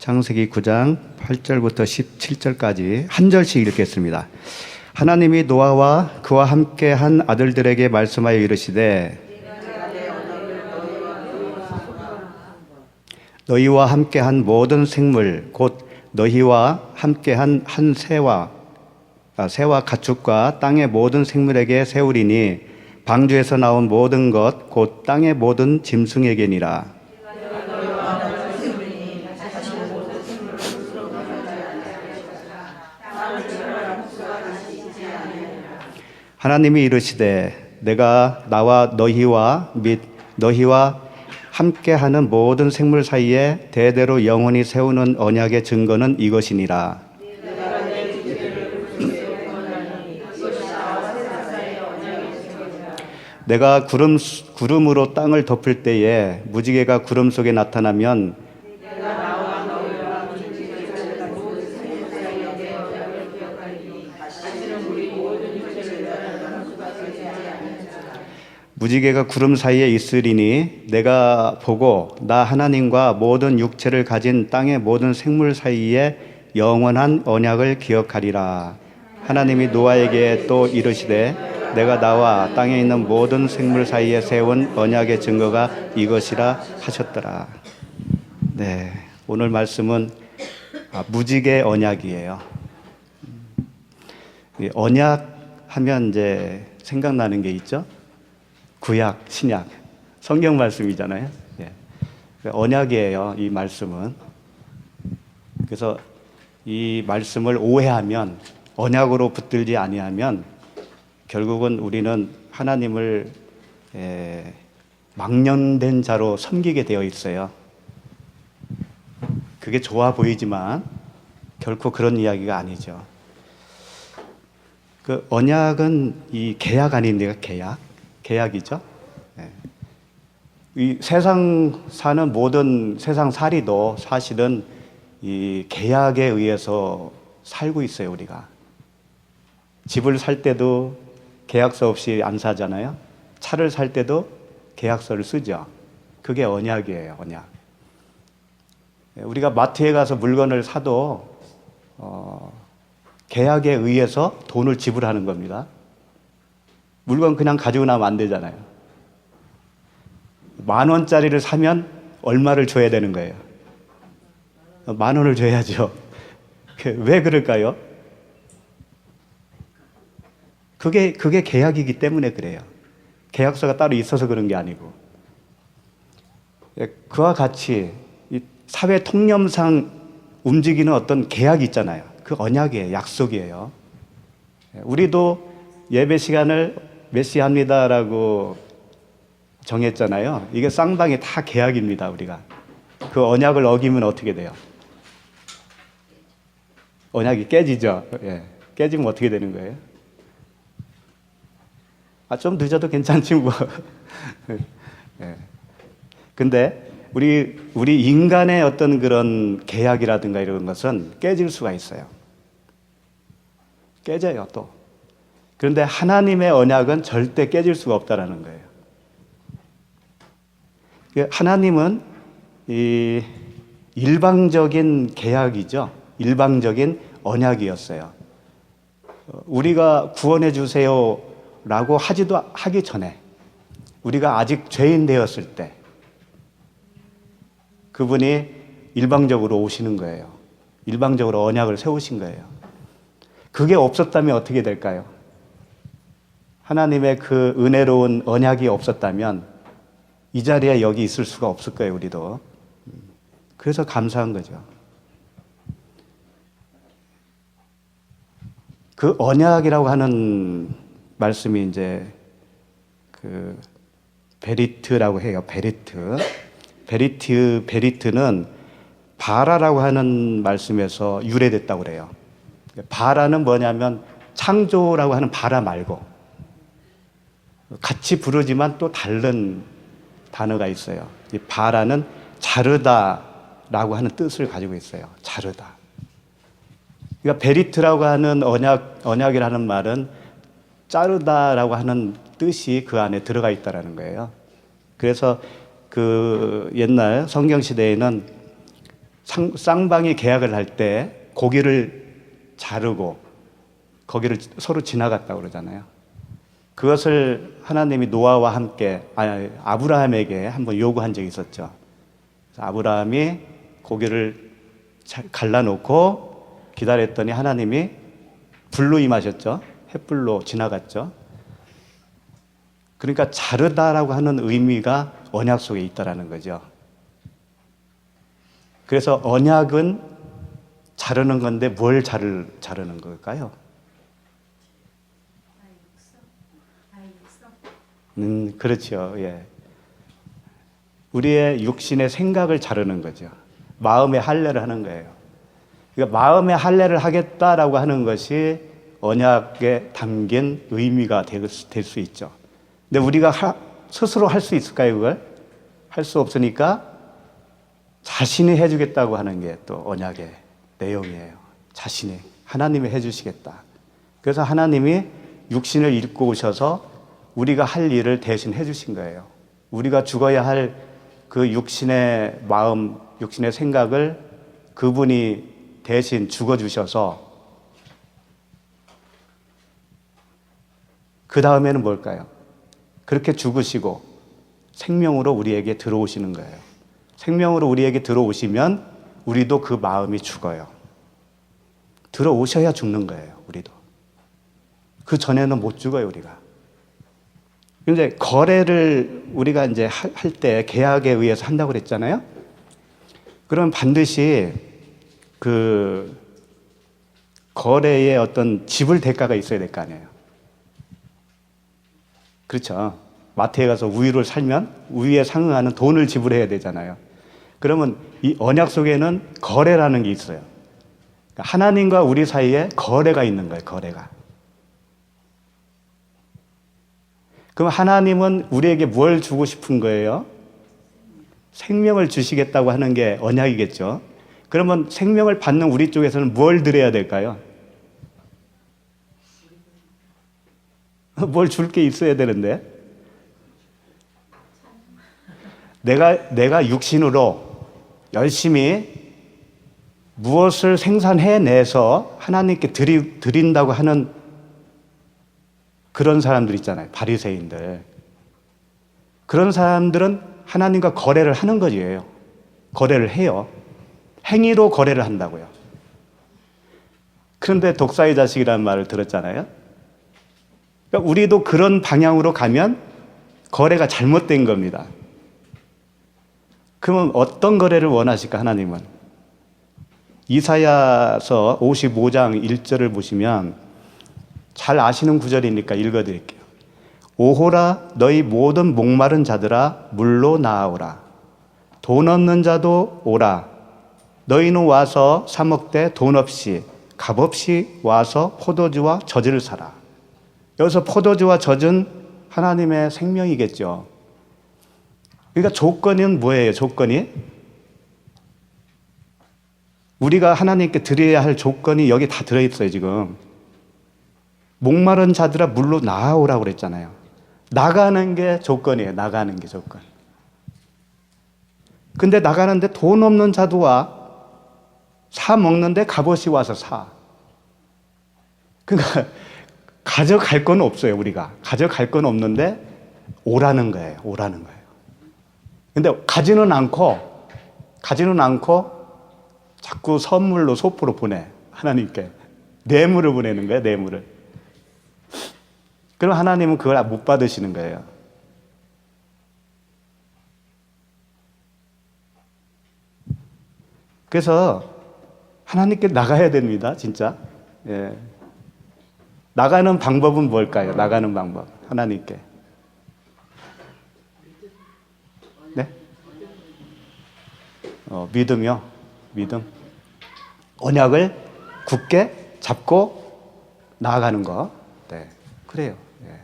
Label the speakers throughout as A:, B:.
A: 창세기 9장 8절부터 17절까지 한 절씩 읽겠습니다. 하나님이 노아와 그와 함께 한 아들들에게 말씀하여 이르시되 너희와 함께 한 모든 생물 곧 너희와 함께 한 새와 가축과 땅의 모든 생물에게 세우리니 방주에서 나온 모든 것 곧 땅의 모든 짐승에게니라. 하나님이 이르시되 내가 나와 너희와 및 너희와 함께하는 모든 생물 사이에 대대로 영원히 세우는 언약의 증거는 이것이니라. 내가 구름으로 땅을 덮을 때에 무지개가 구름 속에 나타나면 무지개가 구름 사이에 있으리니 내가 보고 나 하나님과 모든 육체를 가진 땅의 모든 생물 사이에 영원한 언약을 기억하리라. 하나님이 노아에게 또 이르시되 내가 나와 땅에 있는 모든 생물 사이에 세운 언약의 증거가 이것이라 하셨더라. 네, 오늘 말씀은 무지개 언약이에요. 언약 하면 이제 생각나는 게 있죠. 구약, 신약, 성경 말씀이잖아요. 예. 언약이에요, 이 말씀은. 그래서 이 말씀을 오해하면, 언약으로 붙들지 아니하면 결국은 우리는 하나님을 망령된 자로 섬기게 되어 있어요. 그게 좋아 보이지만 결코 그런 이야기가 아니죠. 그 언약은 이 계약 아닙니까? 계약이죠. 네. 이 세상 사는 모든 세상 살이도 사실은 이 계약에 의해서 살고 있어요, 우리가. 집을 살 때도 계약서 없이 안 사잖아요. 차를 살 때도 계약서를 쓰죠. 그게 언약이에요, 언약. 우리가 마트에 가서 물건을 사도 계약에 의해서 돈을 지불하는 겁니다. 물건 그냥 가지고 나면 안 되잖아요. 10,000원짜리를 사면 얼마를 줘야 되는 거예요? 10,000원을 줘야죠. 왜 그럴까요? 그게 계약이기 때문에 그래요. 계약서가 따로 있어서 그런 게 아니고. 그와 같이 이 사회 통념상 움직이는 어떤 계약이 있잖아요. 그 언약이에요. 약속이에요. 우리도 예배 시간을 몇 시 합니다라고 정했잖아요. 이게 쌍방이 다 계약입니다, 우리가. 그 언약을 어기면 어떻게 돼요? 언약이 깨지죠. 예. 깨지면 어떻게 되는 거예요? 좀 늦어도 괜찮지 뭐. 예. 근데 우리 인간의 어떤 그런 계약이라든가 이런 것은 깨질 수가 있어요. 깨져요, 또. 그런데 하나님의 언약은 절대 깨질 수가 없다라는 거예요. 하나님은 이 일방적인 계약이죠. 일방적인 언약이었어요. 우리가 구원해 주세요라고 하기 전에 우리가 아직 죄인 되었을 때 그분이 일방적으로 오시는 거예요. 일방적으로 언약을 세우신 거예요. 그게 없었다면 어떻게 될까요? 하나님의 그 은혜로운 언약이 없었다면 이 자리에 여기 있을 수가 없을 거예요, 우리도. 그래서 감사한 거죠. 그 언약이라고 하는 말씀이 이제 그 베리트라고 해요, 베리트는 바라라고 하는 말씀에서 유래됐다고 그래요. 바라는 뭐냐면 창조라고 하는 바라 말고 같이 부르지만 또 다른 단어가 있어요. 이 바라는 자르다라고 하는 뜻을 가지고 있어요. 자르다. 그러니까 베리트라고 하는 언약이라는 말은 자르다라고 하는 뜻이 그 안에 들어가 있다라는 거예요. 그래서 그 옛날 성경 시대에는 쌍방이 계약을 할 때 고기를 자르고 거기를 서로 지나갔다고 그러잖아요. 그것을 하나님이 노아와 함께 아브라함에게 한번 요구한 적이 있었죠. 아브라함이 고기를 갈라놓고 기다렸더니 하나님이 불로 임하셨죠. 햇불로 지나갔죠. 그러니까 자르다라고 하는 의미가 언약 속에 있다라는 거죠. 그래서 언약은 자르는 건데 뭘 자르는 걸까요? 그렇죠. 예. 우리의 육신의 생각을 자르는 거죠. 마음의 할례를 하는 거예요. 그러니까 마음의 할례를 하겠다라고 하는 것이 언약에 담긴 의미가 될 수 있죠. 근데 우리가 스스로 할 수 있을까요, 그걸? 할 수 없으니까 자신이 해주겠다고 하는 게 또 언약의 내용이에요. 자신이. 하나님이 해주시겠다. 그래서 하나님이 육신을 입고 오셔서 우리가 할 일을 대신 해주신 거예요. 우리가 죽어야 할 그 육신의 마음, 육신의 생각을 그분이 대신 죽어주셔서 그 다음에는 뭘까요? 그렇게 죽으시고 생명으로 우리에게 들어오시는 거예요. 생명으로 우리에게 들어오시면 우리도 그 마음이 죽어요. 들어오셔야 죽는 거예요, 우리도. 그 전에는 못 죽어요, 우리가. 근데 거래를 우리가 이제 할 때 계약에 의해서 한다고 그랬잖아요. 그럼 반드시 그 거래에 어떤 지불 대가가 있어야 될 거 아니에요. 그렇죠. 마트에 가서 우유를 살면 우유에 상응하는 돈을 지불해야 되잖아요. 그러면 이 언약 속에는 거래라는 게 있어요. 하나님과 우리 사이에 거래가 있는 거예요, 거래가. 그럼 하나님은 우리에게 뭘 주고 싶은 거예요? 생명을 주시겠다고 하는 게 언약이겠죠. 그러면 생명을 받는 우리 쪽에서는 뭘 드려야 될까요? 뭘 줄 게 있어야 되는데. 내가 육신으로 열심히 무엇을 생산해내서 하나님께 드린다고 하는 그런 사람들 있잖아요. 바리새인들. 그런 사람들은 하나님과 거래를 하는 거지요. 거래를 해요. 행위로 거래를 한다고요. 그런데 독사의 자식이라는 말을 들었잖아요. 그러니까 우리도 그런 방향으로 가면 거래가 잘못된 겁니다. 그러면 어떤 거래를 원하실까, 하나님은? 이사야서 55장 1절을 보시면 잘 아시는 구절이니까 읽어드릴게요. 오호라 너희 모든 목마른 자들아 물로 나아오라. 돈 없는 자도 오라. 너희는 와서 사 먹되 돈 없이 값 없이 와서 포도주와 젖을 사라. 여기서 포도주와 젖은 하나님의 생명이겠죠. 그러니까 조건은 뭐예요? 조건이? 우리가 하나님께 드려야 할 조건이 여기 다 들어있어요, 지금. 목마른 자들아 물로 나아오라고 그랬잖아요. 나가는 게 조건이에요. 나가는 게 조건. 근데 나가는데 돈 없는 자도 와. 사 먹는데 값없이 와서 사. 그러니까 가져갈 건 없어요, 우리가. 가져갈 건 없는데 오라는 거예요. 오라는 거예요. 근데 가지는 않고 자꾸 선물로 소포로 보내. 하나님께. 뇌물을 보내는 거예요, 뇌물을. 그럼 하나님은 그걸 못 받으시는 거예요. 그래서 하나님께 나가야 됩니다, 진짜. 예. 나가는 방법은 뭘까요? 나가는 방법. 하나님께. 네? 믿음이요. 믿음. 언약을 굳게 잡고 나아가는 거. 네. 그래요. 예.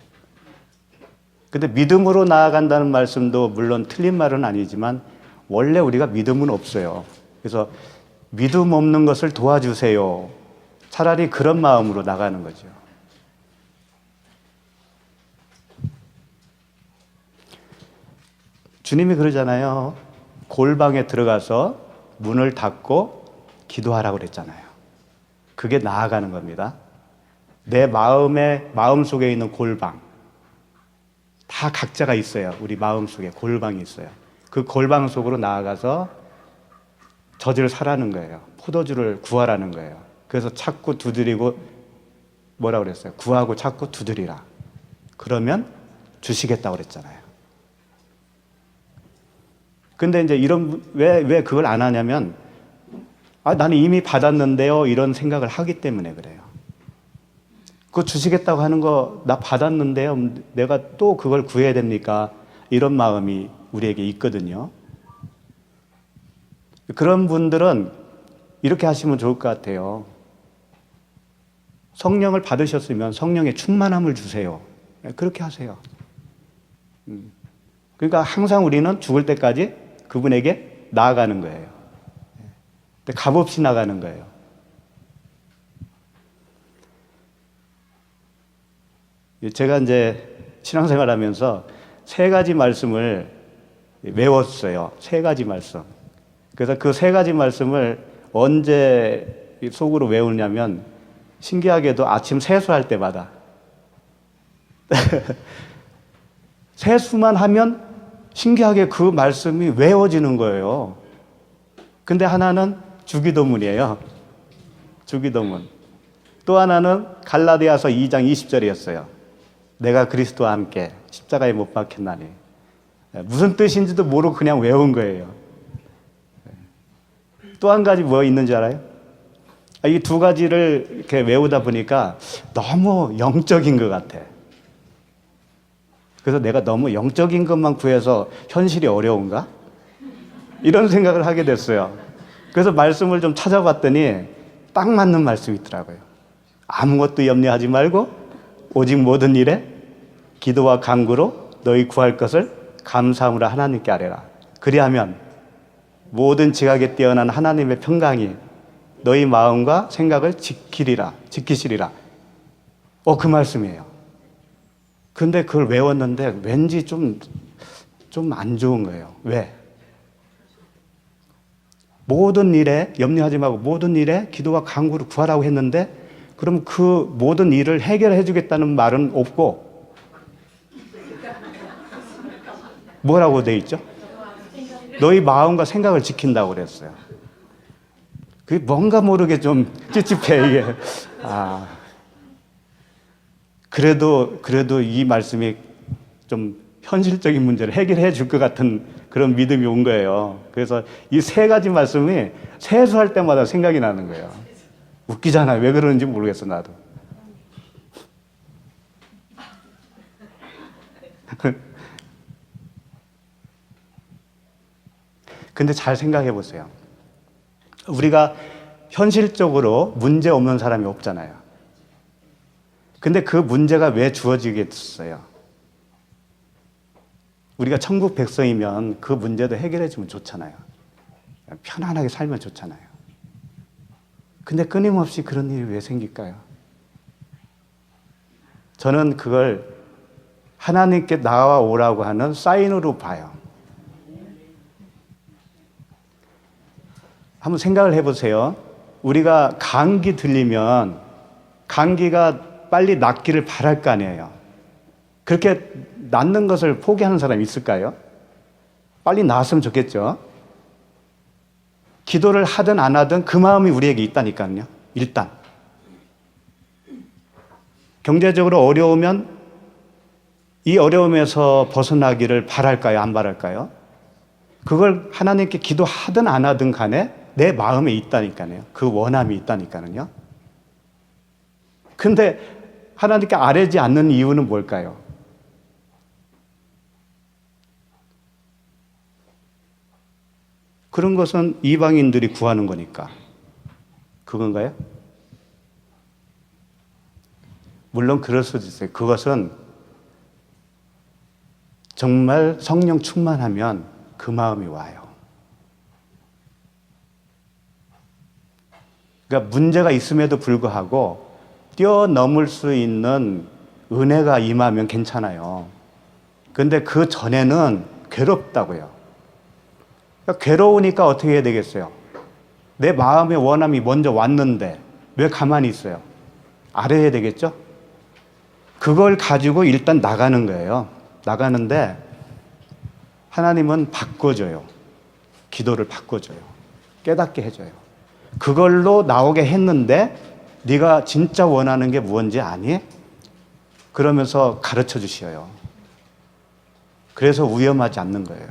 A: 근데 믿음으로 나아간다는 말씀도 물론 틀린 말은 아니지만 원래 우리가 믿음은 없어요. 그래서 믿음 없는 것을 도와주세요. 차라리 그런 마음으로 나가는 거죠. 주님이 그러잖아요. 골방에 들어가서 문을 닫고 기도하라고 그랬잖아요. 그게 나아가는 겁니다. 내 마음 속에 있는 골방. 다 각자가 있어요. 우리 마음 속에 골방이 있어요. 그 골방 속으로 나아가서 젖을 사라는 거예요. 포도주를 구하라는 거예요. 그래서 찾고 두드리고 뭐라고 그랬어요? 구하고 찾고 두드리라. 그러면 주시겠다고 그랬잖아요. 근데 이제 왜 그걸 안 하냐면, 나는 이미 받았는데요. 이런 생각을 하기 때문에 그래요. 그거 주시겠다고 하는 거 나 받았는데요. 내가 또 그걸 구해야 됩니까? 이런 마음이 우리에게 있거든요. 그런 분들은 이렇게 하시면 좋을 것 같아요. 성령을 받으셨으면 성령의 충만함을 주세요. 그렇게 하세요. 그러니까 항상 우리는 죽을 때까지 그분에게 나아가는 거예요. 값없이 나가는 거예요. 제가 이제 신앙생활 하면서 3가지 말씀을 외웠어요. 3가지 말씀. 그래서 그 3가지 말씀을 언제 속으로 외우냐면, 신기하게도 아침 세수할 때마다 세수만 하면 신기하게 그 말씀이 외워지는 거예요. 근데 하나는 주기도문이에요. 주기도문. 또 하나는 갈라디아서 2장 20절이었어요. 내가 그리스도와 함께 십자가에 못 박혔나니. 무슨 뜻인지도 모르고 그냥 외운 거예요. 또 한 가지 뭐 있는지 알아요? 이 2가지를 이렇게 외우다 보니까 너무 영적인 것 같아. 그래서 내가 너무 영적인 것만 구해서 현실이 어려운가? 이런 생각을 하게 됐어요. 그래서 말씀을 좀 찾아봤더니 딱 맞는 말씀이 있더라고요. 아무것도 염려하지 말고 오직 모든 일에 기도와 간구로 너희 구할 것을 감사함으로 하나님께 아뢰라. 그리하면 모든 지각에 뛰어난 하나님의 평강이 너희 마음과 생각을 지키시리라. 그 말씀이에요. 근데 그걸 외웠는데 왠지 좀 안 좋은 거예요. 왜? 모든 일에 염려하지 말고 모든 일에 기도와 간구를 구하라고 했는데, 그럼 그 모든 일을 해결해 주겠다는 말은 없고 뭐라고 돼 있죠? 너희 마음과 생각을 지킨다고 그랬어요. 그게 뭔가 모르게 좀 찝찝해, 이게. 그래도 이 말씀이 좀 현실적인 문제를 해결해 줄 것 같은 그런 믿음이 온 거예요. 그래서 이 3가지 말씀이 세수할 때마다 생각이 나는 거예요. 웃기잖아요. 왜 그러는지 모르겠어, 나도. 근데 잘 생각해 보세요. 우리가 현실적으로 문제 없는 사람이 없잖아요. 근데 그 문제가 왜 주어지겠어요? 우리가 천국 백성이면 그 문제도 해결해 주면 좋잖아요. 편안하게 살면 좋잖아요. 근데 끊임없이 그런 일이 왜 생길까요? 저는 그걸 하나님께 나아오라고 하는 사인으로 봐요. 한번 생각을 해보세요. 우리가 감기 들리면 감기가 빨리 낫기를 바랄 거 아니에요. 그렇게 낫는 것을 포기하는 사람이 있을까요? 빨리 나았으면 좋겠죠. 기도를 하든 안 하든 그 마음이 우리에게 있다니까요. 일단 경제적으로 어려우면 이 어려움에서 벗어나기를 바랄까요? 안 바랄까요? 그걸 하나님께 기도하든 안 하든 간에 내 마음에 있다니까요. 그 원함이 있다니까요. 근데 하나님께 아뢰지 않는 이유는 뭘까요? 그런 것은 이방인들이 구하는 거니까. 그건가요? 물론 그럴 수도 있어요. 그것은 정말 성령 충만하면 그 마음이 와요. 그러니까 문제가 있음에도 불구하고 뛰어넘을 수 있는 은혜가 임하면 괜찮아요. 그런데 그 전에는 괴롭다고요. 그러니까 괴로우니까 어떻게 해야 되겠어요? 내 마음의 원함이 먼저 왔는데 왜 가만히 있어요? 알아야 되겠죠? 그걸 가지고 일단 나가는 거예요. 나가는데 하나님은 바꿔줘요. 기도를 바꿔줘요. 깨닫게 해줘요. 그걸로 나오게 했는데 네가 진짜 원하는 게 무엇인지 아니? 그러면서 가르쳐 주셔요. 그래서 위험하지 않는 거예요.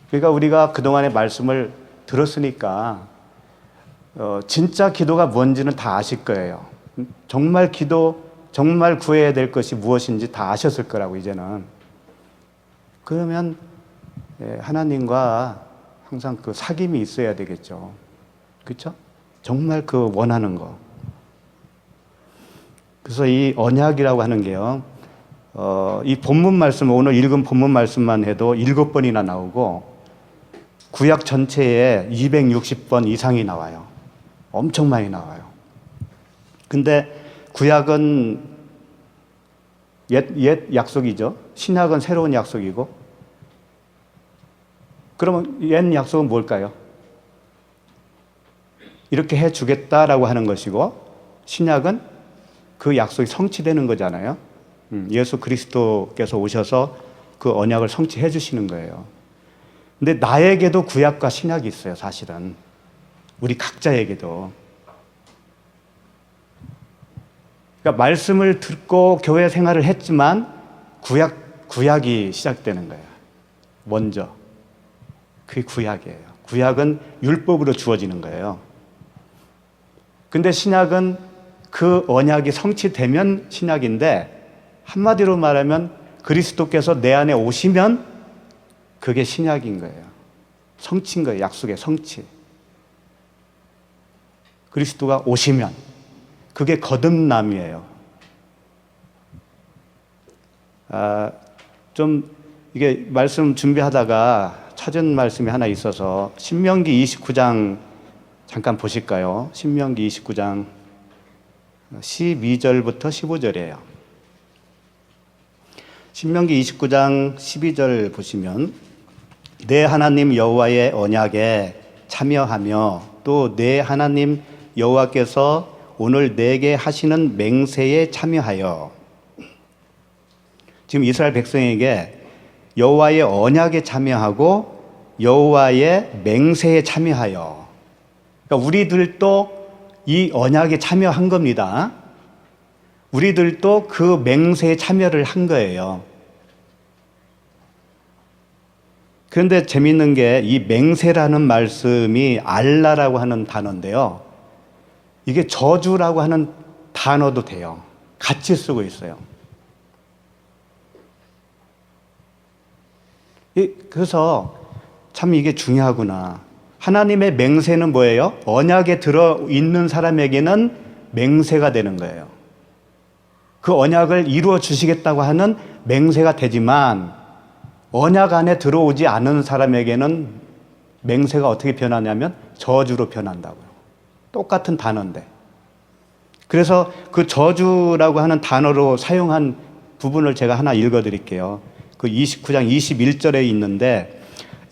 A: 그러니까 우리가 그동안의 말씀을 들었으니까 진짜 기도가 뭔지는 다 아실 거예요. 정말 정말 구해야 될 것이 무엇인지 다 아셨을 거라고 이제는. 그러면 하나님과 항상 그 사귐이 있어야 되겠죠. 그렇죠? 정말 그 원하는 거. 그래서 이 언약이라고 하는 게요. 이 본문 말씀, 오늘 읽은 본문 말씀만 해도 7번이나 나오고 구약 전체에 260번 이상이 나와요. 엄청 많이 나와요. 근데 구약은 옛 약속이죠. 신약은 새로운 약속이고. 그러면 옛 약속은 뭘까요? 이렇게 해 주겠다라고 하는 것이고, 신약은 그 약속이 성취되는 거잖아요. 예수 그리스도께서 오셔서 그 언약을 성취해 주시는 거예요. 근데 나에게도 구약과 신약이 있어요, 사실은. 우리 각자에게도. 그러니까 말씀을 듣고 교회 생활을 했지만 구약이 시작되는 거예요. 먼저. 그게 구약이에요. 구약은 율법으로 주어지는 거예요. 근데 신약은 그 언약이 성취되면 신약인데, 한마디로 말하면 그리스도께서 내 안에 오시면 그게 신약인 거예요. 성취인 거예요. 약속의 성취. 그리스도가 오시면 그게 거듭남이에요. 좀 이게 말씀 준비하다가 찾은 말씀이 하나 있어서 신명기 29장 잠깐 보실까요? 신명기 29장 12절부터 15절이에요. 신명기 29장 12절 보시면 내 하나님 여호와의 언약에 참여하며 또 내 하나님 여호와께서 오늘 내게 하시는 맹세에 참여하여. 지금 이스라엘 백성에게 여호와의 언약에 참여하고 여호와의 맹세에 참여하여. 그러니까 우리들도 이 언약에 참여한 겁니다. 우리들도 그 맹세에 참여를 한 거예요. 그런데 재미있는 게 이 맹세라는 말씀이 알라라고 하는 단어인데요. 이게 저주라고 하는 단어도 돼요. 같이 쓰고 있어요. 그래서 참 이게 중요하구나. 하나님의 맹세는 뭐예요? 언약에 들어있는 사람에게는 맹세가 되는 거예요. 그 언약을 이루어 주시겠다고 하는 맹세가 되지만 언약 안에 들어오지 않은 사람에게는 맹세가 어떻게 변하냐면 저주로 변한다고요. 똑같은 단어인데. 그래서 그 저주라고 하는 단어로 사용한 부분을 제가 하나 읽어드릴게요. 그 29장 21절에 있는데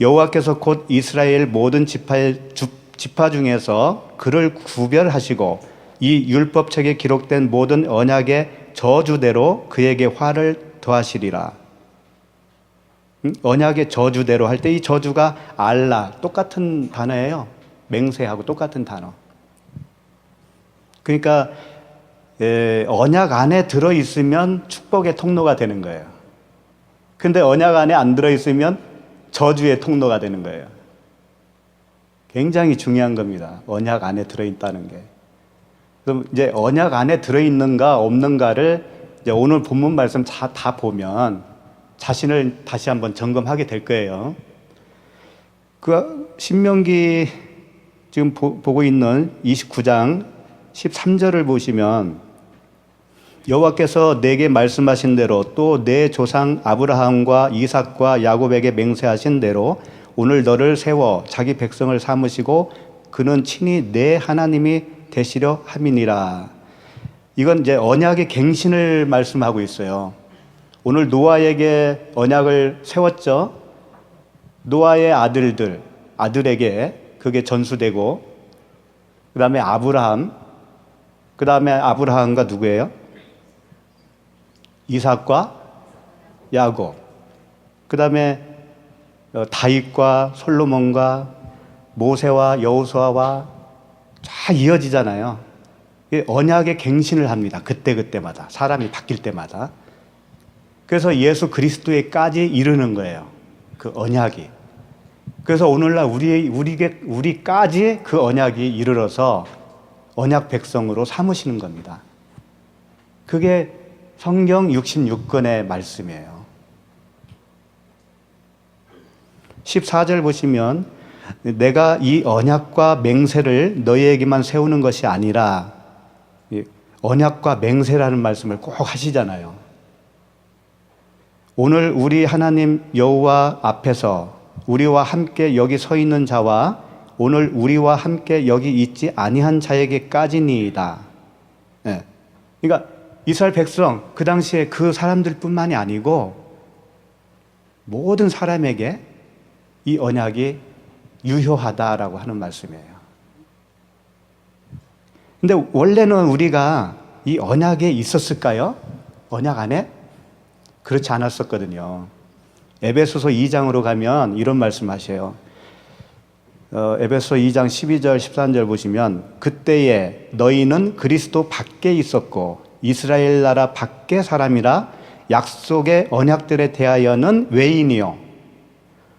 A: 여호와께서 곧 이스라엘 모든 지파 중에서 그를 구별하시고 이 율법책에 기록된 모든 언약의 저주대로 그에게 화를 더하시리라. 언약의 저주대로 할 때 이 저주가 알라, 똑같은 단어예요. 맹세하고 똑같은 단어. 그러니까 언약 안에 들어있으면 축복의 통로가 되는 거예요. 근데 언약 안에 안 들어있으면 저주의 통로가 되는 거예요. 굉장히 중요한 겁니다. 언약 안에 들어있다는 게. 그럼 이제 언약 안에 들어있는가 없는가를 이제 오늘 본문 말씀 다 보면 자신을 다시 한번 점검하게 될 거예요. 그 신명기 지금 보고 있는 29장 13절을 보시면 여호와께서 내게 말씀하신 대로 또 내 조상 아브라함과 이삭과 야곱에게 맹세하신 대로 오늘 너를 세워 자기 백성을 삼으시고 그는 친히 내 하나님이 되시려 함이니라. 이건 이제 언약의 갱신을 말씀하고 있어요. 오늘 노아에게 언약을 세웠죠. 노아의 아들에게 그게 전수되고, 그 다음에 아브라함, 그 다음에 아브라함과 누구예요? 이삭과 야곱, 그 다음에 다윗과 솔로몬과 모세와 여호수아와 쫙 이어지잖아요. 언약의 갱신을 합니다. 그때마다 사람이 바뀔 때마다. 그래서 예수 그리스도에까지 이르는 거예요. 그 언약이. 그래서 오늘날 우리까지 그 언약이 이르러서 언약 백성으로 삼으시는 겁니다. 그게 성경 66권의 말씀이에요. 14절 보시면 내가 이 언약과 맹세를 너희에게만 세우는 것이 아니라, 언약과 맹세라는 말씀을 꼭 하시잖아요. 오늘 우리 하나님 여호와 앞에서 우리와 함께 여기 서 있는 자와 오늘 우리와 함께 여기 있지 아니한 자에게까지니이다. 네. 그러니까 이스라엘 백성, 그 당시에 그 사람들뿐만이 아니고 모든 사람에게 이 언약이 유효하다라고 하는 말씀이에요. 근데 원래는 우리가 이 언약에 있었을까요? 언약 안에? 그렇지 않았었거든요. 에베소서 2장으로 가면 이런 말씀 하셔요. 에베소 2장 12절 13절 보시면 그때에 너희는 그리스도 밖에 있었고 이스라엘 나라 밖의 사람이라 약속의 언약들에 대하여는 외인이요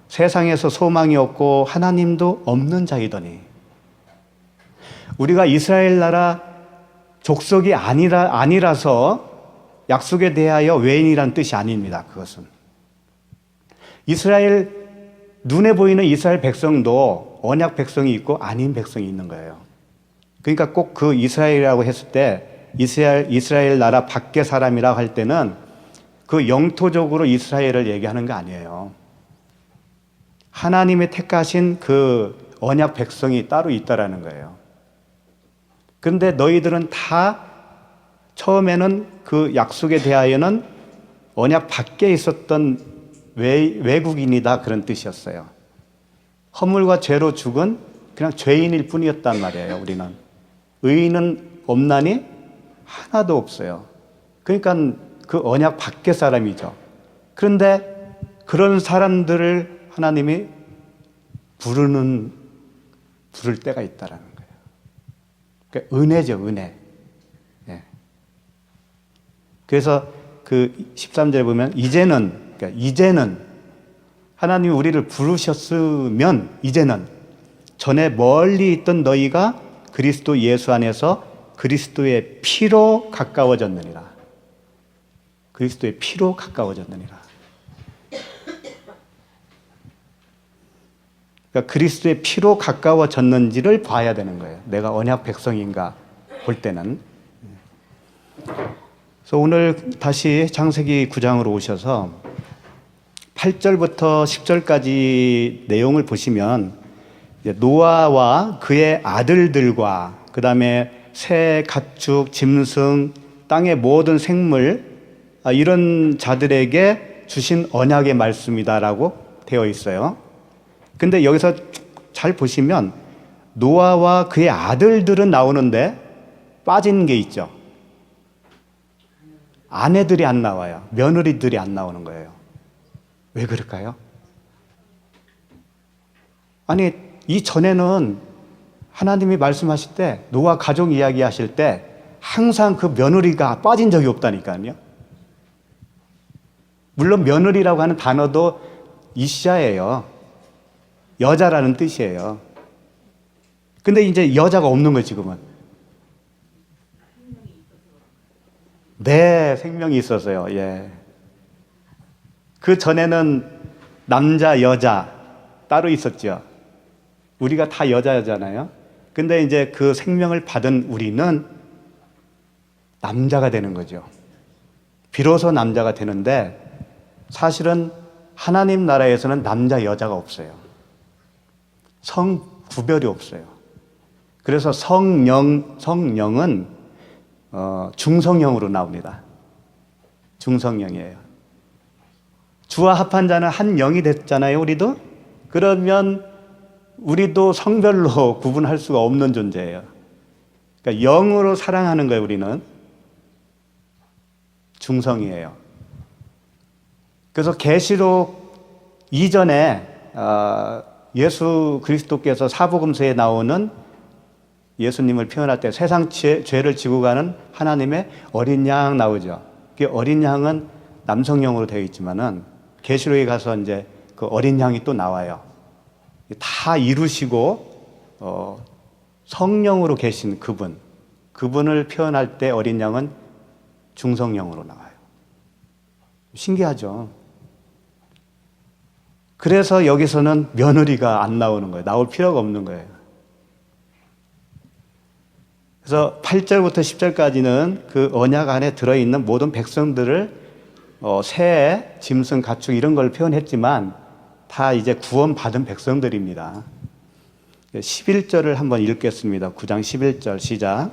A: 세상에서 소망이 없고 하나님도 없는 자이더니. 우리가 이스라엘 나라 족속이 아니라서 약속에 대하여 외인이란 뜻이 아닙니다. 그것은 이스라엘, 눈에 보이는 이스라엘 백성도 언약 백성이 있고 아닌 백성이 있는 거예요. 그러니까 꼭 그 이스라엘이라고 했을 때 이스라엘 나라 밖의 사람이라고 할 때는 그 영토적으로 이스라엘을 얘기하는 거 아니에요. 하나님의 택하신 그 언약 백성이 따로 있다라는 거예요. 그런데 너희들은 다 처음에는 그 약속에 대하여는 언약 밖에 있었던 외국인이다, 그런 뜻이었어요. 허물과 죄로 죽은 그냥 죄인일 뿐이었단 말이에요. 우리는 의인은 없나니 하나도 없어요. 그러니까 그 언약 밖의 사람이죠. 그런데 그런 사람들을 하나님이 부를 때가 있다라는 거예요. 그러니까 은혜죠, 은혜. 예. 그래서 그 13절에 보면 이제는 하나님이 우리를 부르셨으면 이제는 전에 멀리 있던 너희가 그리스도 예수 안에서 그리스도의 피로 가까워졌느니라. 그리스도의 피로 가까워졌느니라. 그러니까 그리스도의 피로 가까워졌는지를 봐야 되는 거예요. 내가 언약 백성인가 볼 때는. 그래서 오늘 다시 창세기 9장으로 오셔서 8절부터 10절까지 내용을 보시면 노아와 그의 아들들과 그 다음에 새, 가축, 짐승, 땅의 모든 생물, 이런 자들에게 주신 언약의 말씀이다라고 되어 있어요. 근데 여기서 잘 보시면 노아와 그의 아들들은 나오는데 빠진 게 있죠. 아내들이 안 나와요. 며느리들이 안 나오는 거예요. 왜 그럴까요? 아니, 이전에는 하나님이 말씀하실 때, 노아 가족 이야기 하실 때 항상 그 며느리가 빠진 적이 없다니까요. 물론 며느리라고 하는 단어도 이샤예요. 여자라는 뜻이에요. 근데 이제 여자가 없는 거예요, 지금은. 네, 생명이 있어서요. 예. 그 전에는 남자, 여자 따로 있었죠. 우리가 다 여자잖아요. 근데 이제 그 생명을 받은 우리는 남자가 되는 거죠. 비로소 남자가 되는데 사실은 하나님 나라에서는 남자, 여자가 없어요. 성 구별이 없어요. 그래서 성령은 중성형으로 나옵니다. 중성형이에요. 주와 합한 자는 한 영이 됐잖아요, 우리도. 그러면 우리도 성별로 구분할 수가 없는 존재예요. 그러니까 영으로 사랑하는 거예요. 우리는 중성이에요. 그래서 계시록 이전에 예수 그리스도께서 사복음서에 나오는 예수님을 표현할 때 세상 죄를 지고 가는 하나님의 어린 양 나오죠. 그 어린 양은 남성용으로 되어 있지만은 계시록에 가서 이제 그 어린 양이 또 나와요. 다 이루시고 성령으로 계신 그분을 표현할 때 어린 양은 중성령으로 나와요. 신기하죠. 그래서 여기서는 며느리가 안 나오는 거예요. 나올 필요가 없는 거예요. 그래서 8절부터 10절까지는 그 언약 안에 들어있는 모든 백성들을 새, 짐승, 가축 이런 걸 표현했지만 다 이제 구원받은 백성들입니다. 11절을 한번 읽겠습니다. 9장 11절 시작.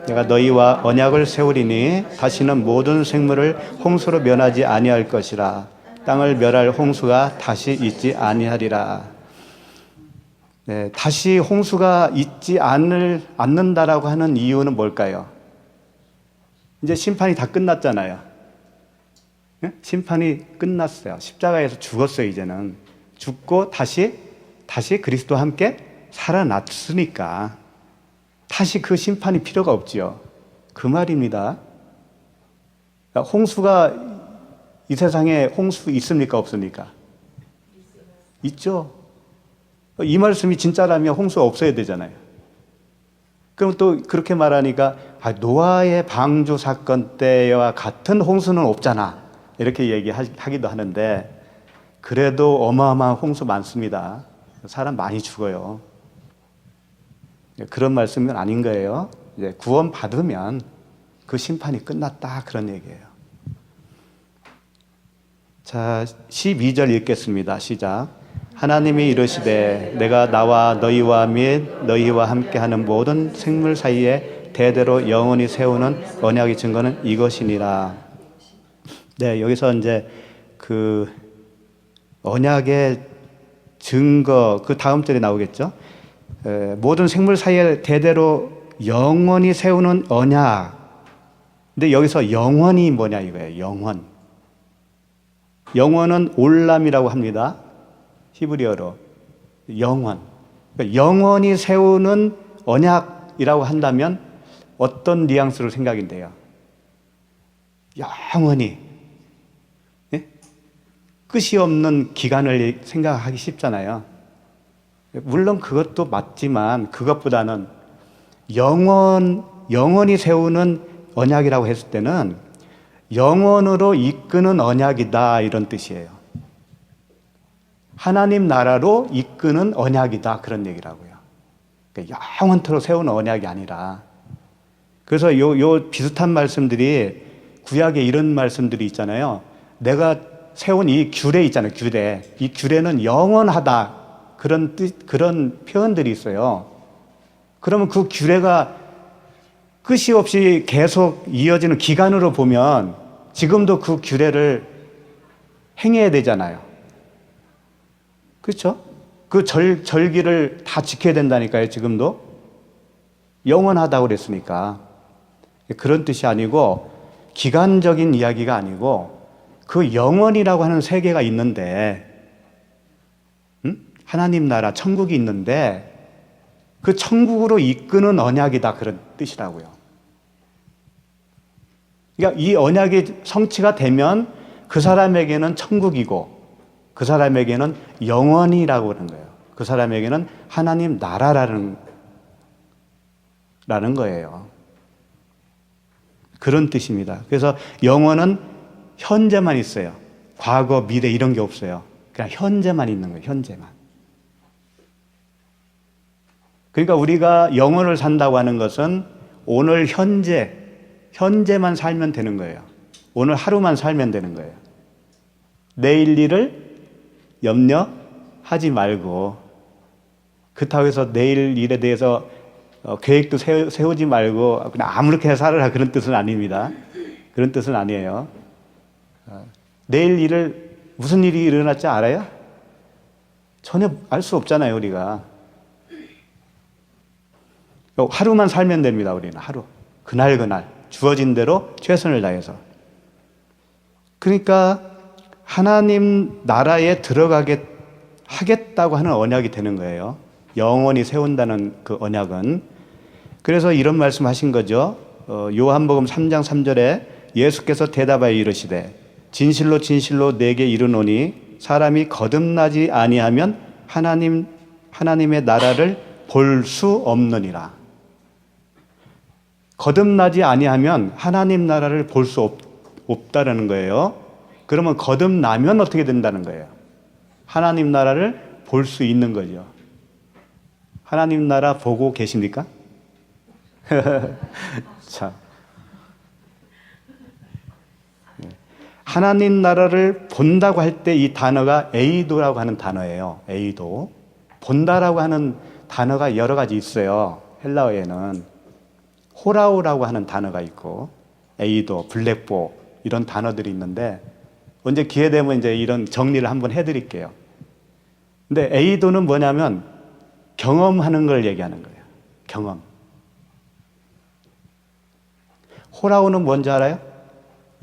A: 내가 너희와 언약을 세우리니 다시는 모든 생물을 홍수로 멸하지 아니할 것이라. 땅을 멸할 홍수가 다시 있지 아니하리라. 네, 다시 홍수가 있지 않는다라고 하는 이유는 뭘까요? 이제 심판이 다 끝났잖아요. 네? 심판이 끝났어요. 십자가에서 죽었어요. 이제는 죽고 다시 그리스도와 함께 살아났으니까 다시 그 심판이 필요가 없지요. 그 말입니다. 홍수가 이 세상에 홍수 있습니까? 없습니까? 있죠. 이 말씀이 진짜라면 홍수가 없어야 되잖아요. 그럼 또 그렇게 말하니까 노아의 방주 사건 때와 같은 홍수는 없잖아. 이렇게 얘기하기도 하는데 그래도 어마어마한 홍수 많습니다. 사람 많이 죽어요. 그런 말씀은 아닌 거예요. 이제 구원 받으면 그 심판이 끝났다 그런 얘기예요. 자, 12절 읽겠습니다. 시작. 하나님이 이르시되 내가 나와 너희와 및 너희와 함께하는 모든 생물 사이에 대대로 영원히 세우는 언약의 증거는 이것이니라. 네, 여기서 이제 그 언약의 증거 그 다음 절에 나오겠죠. 모든 생물 사이에 대대로 영원히 세우는 언약. 근데 여기서 영원이 뭐냐 이거예요. 영원은 올람이라고 합니다. 히브리어로 영원. 그러니까 영원히 세우는 언약이라고 한다면 어떤 뉘앙스로 생각이 돼요? 영원히. 예? 끝이 없는 기간을 생각하기 쉽잖아요. 물론 그것도 맞지만 그것보다는 영원히 세우는 언약이라고 했을 때는 영원으로 이끄는 언약이다 이런 뜻이에요. 하나님 나라로 이끄는 언약이다 그런 얘기라고요. 그러니까 영원토록 세우는 언약이 아니라. 그래서 요 비슷한 말씀들이 구약에 이런 말씀들이 있잖아요. 내가 세운 이 규례 있잖아요. 규례. 이 규례는 영원하다. 그런 표현들이 있어요. 그러면 그 규례가 끝이 없이 계속 이어지는 기간으로 보면 지금도 그 규례를 행해야 되잖아요. 그렇죠? 그 절기를 다 지켜야 된다니까요. 지금도 영원하다고 그랬으니까. 그런 뜻이 아니고 기간적인 이야기가 아니고 그 영원이라고 하는 세계가 있는데 하나님 나라 천국이 있는데 그 천국으로 이끄는 언약이다 그런 뜻이라고요. 그러니까 이 언약이 성취가 되면 그 사람에게는 천국이고 그 사람에게는 영원이라고 하는 거예요. 그 사람에게는 하나님 나라라는 거예요. 그런 뜻입니다. 그래서 영원은 현재만 있어요. 과거, 미래 이런 게 없어요. 그냥 현재만 있는 거예요. 현재만. 그러니까 우리가 영원을 산다고 하는 것은 오늘 현재만 살면 되는 거예요. 오늘 하루만 살면 되는 거예요. 내일 일을 염려하지 말고 그렇다고 해서 내일 일에 대해서 계획도 세우지 말고 그냥 아무렇게나 살아라 그런 뜻은 아닙니다. 그런 뜻은 아니에요. 내일 일을 무슨 일이 일어날지 알아요? 전혀 알 수 없잖아요, 우리가. 하루만 살면 됩니다, 우리는. 하루. 그날 주어진 대로 최선을 다해서. 그러니까 하나님 나라에 하겠다고 하는 언약이 되는 거예요. 영원히 세운다는 그 언약은. 그래서 이런 말씀 하신 거죠. 요한복음 3장 3절에 예수께서 대답하여 이르시되 진실로 진실로 내게 이르노니 사람이 거듭나지 아니하면 하나님의 나라를 볼 수 없느니라. 거듭나지 아니하면 하나님 나라를 볼 수 없다라는 거예요. 그러면 거듭나면 어떻게 된다는 거예요? 하나님 나라를 볼 수 있는 거죠. 하나님 나라 보고 계십니까? 자, 하나님 나라를 본다고 할 때 이 단어가 에이도라고 하는 단어예요. 에이도. 본다라고 하는 단어가 여러 가지 있어요. 헬라어에는 호라우라고 하는 단어가 있고 에이도, 블랙보 이런 단어들이 있는데 언제 기회 되면 이제 이런 정리를 한번 해드릴게요. 근데 에이도는 뭐냐면 경험하는 걸 얘기하는 거예요. 경험. 호라우는 뭔지 알아요?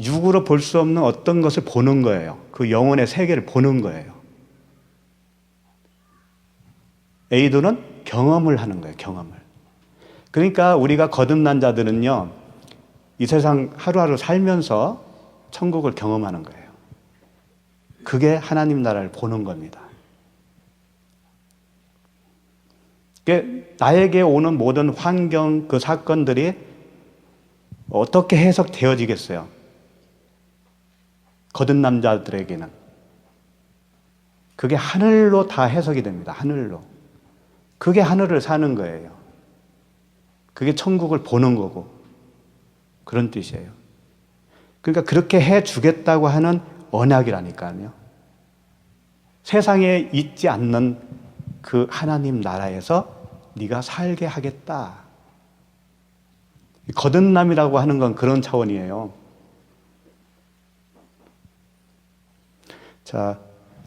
A: 육으로 볼 수 없는 어떤 것을 보는 거예요. 그 영혼의 세계를 보는 거예요. 에이도는 경험을 하는 거예요. 경험을. 그러니까 우리가 거듭난 자들은요, 이 세상 하루하루 살면서 천국을 경험하는 거예요. 그게 하나님 나라를 보는 겁니다. 나에게 오는 모든 환경, 그 사건들이 어떻게 해석되어지겠어요? 거듭난 자들에게는. 그게 하늘로 다 해석이 됩니다. 하늘로. 그게 하늘을 사는 거예요. 그게 천국을 보는 거고. 그런 뜻이에요. 그러니까 그렇게 해주겠다고 하는 언약이라니까요. 세상에 있지 않는 그 하나님 나라에서 네가 살게 하겠다. 거듭남이라고 하는 건 그런 차원이에요. 자,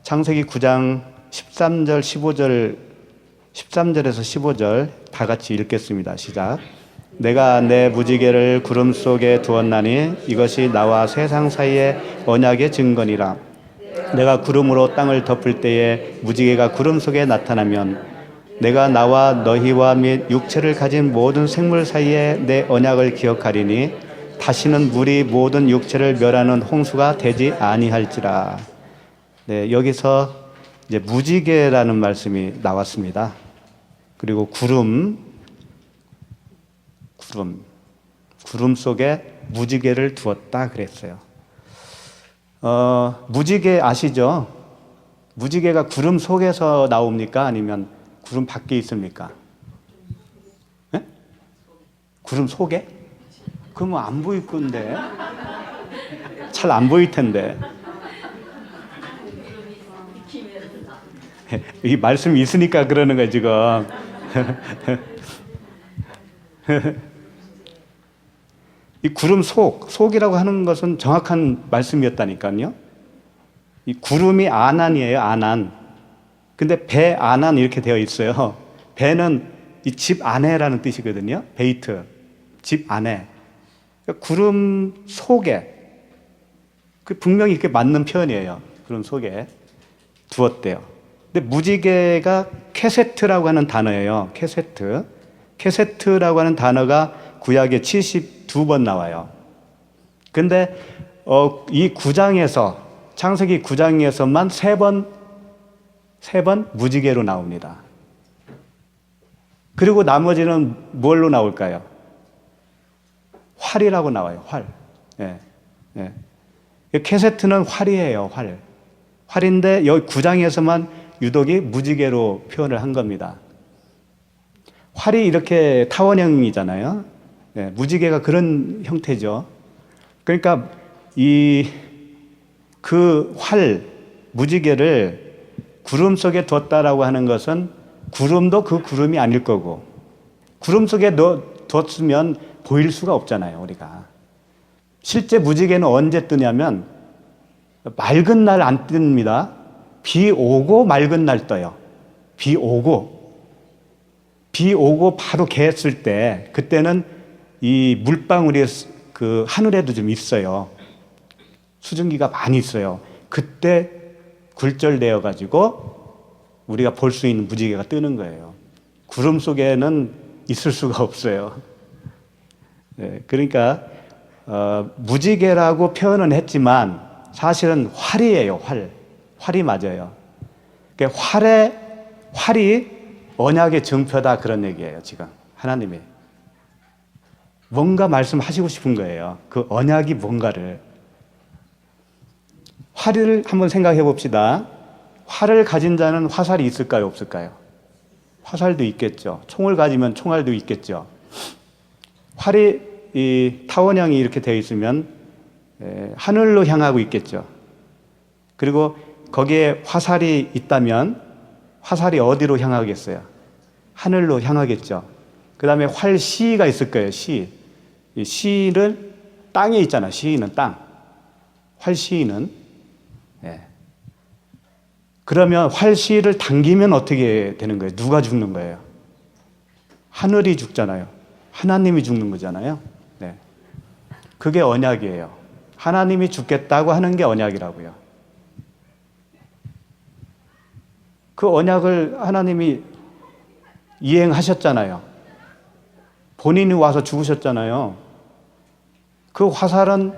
A: 창세기 9장 13절, 15절, 13절에서 15절 다 같이 읽겠습니다. 시작. 내가 내 무지개를 구름 속에 두었나니 이것이 나와 세상 사이의 언약의 증거니라. 내가 구름으로 땅을 덮을 때에 무지개가 구름 속에 나타나면 내가 나와 너희와 및 육체를 가진 모든 생물 사이에 내 언약을 기억하리니 다시는 물이 모든 육체를 멸하는 홍수가 되지 아니할지라. 네, 여기서 이제 무지개라는 말씀이 나왔습니다. 그리고 구름 속에 무지개를 두었다 그랬어요. 무지개 아시죠? 무지개가 구름 속에서 나옵니까? 아니면 구름 밖에 있습니까? 네? 구름 속에? 그러면 안 보일 건데. 잘 안 보일 텐데. 이 말씀이 있으니까 그러는 거예요, 지금. 이 구름 속이라고 하는 것은 정확한 말씀이었다니까요. 이 구름이 아난이에요, 아난. 근데 배 아난 이렇게 되어 있어요. 배는 이 집 안에라는 뜻이거든요. 베이트, 집 안에. 구름 속에, 그 분명히 이렇게 맞는 표현이에요. 구름 속에 두었대요. 근데 무지개가 케세트라고 하는 단어예요. 케세트라고 하는 단어가 구약에 72번 나와요. 근데 이 9장에서 창세기 9장에서만 3번 무지개로 나옵니다. 그리고 나머지는 뭘로 나올까요? 활이라고 나와요. 활. 예. 예. 케세트는 활이에요. 활인데 여기 9장에서만 유독이 무지개로 표현을 한 겁니다. 활이 이렇게 타원형이잖아요. 네, 무지개가 그런 형태죠. 그러니까 무지개를 구름 속에 뒀다라고 하는 것은 구름도 그 구름이 아닐 거고, 구름 속에 뒀으면 보일 수가 없잖아요, 우리가. 실제 무지개는 언제 뜨냐면 맑은 날 안 뜹니다. 비 오고 맑은 날 떠요. 비 오고 바로 개했을 때, 그때는 이 물방울이 그 하늘에도 좀 있어요. 수증기가 많이 있어요. 그때 굴절되어 가지고 우리가 볼 수 있는 무지개가 뜨는 거예요. 구름 속에는 있을 수가 없어요. 네, 그러니까 무지개라고 표현은 했지만 사실은 활이에요. 활이 맞아요. 그러니까 활이 언약의 증표다, 그런 얘기예요. 지금 하나님이 뭔가 말씀하시고 싶은 거예요. 그 언약이 뭔가를. 활을 한번 생각해 봅시다. 활을 가진 자는 화살이 있을까요, 없을까요? 화살도 있겠죠. 총을 가지면 총알도 있겠죠. 활이 이 타원형이 이렇게 되어 있으면 하늘로 향하고 있겠죠. 그리고 거기에 화살이 있다면 화살이 어디로 향하겠어요? 하늘로 향하겠죠. 그 다음에 활시가 있을 거예요. 시. 이 시를 땅에 있잖아. 시는 땅. 활시는. 예. 그러면 활시를 당기면 어떻게 되는 거예요? 누가 죽는 거예요? 하늘이 죽잖아요. 하나님이 죽는 거잖아요. 네. 그게 언약이에요. 하나님이 죽겠다고 하는 게 언약이라고요. 그 언약을 하나님이 이행하셨잖아요. 본인이 와서 죽으셨잖아요. 그 화살은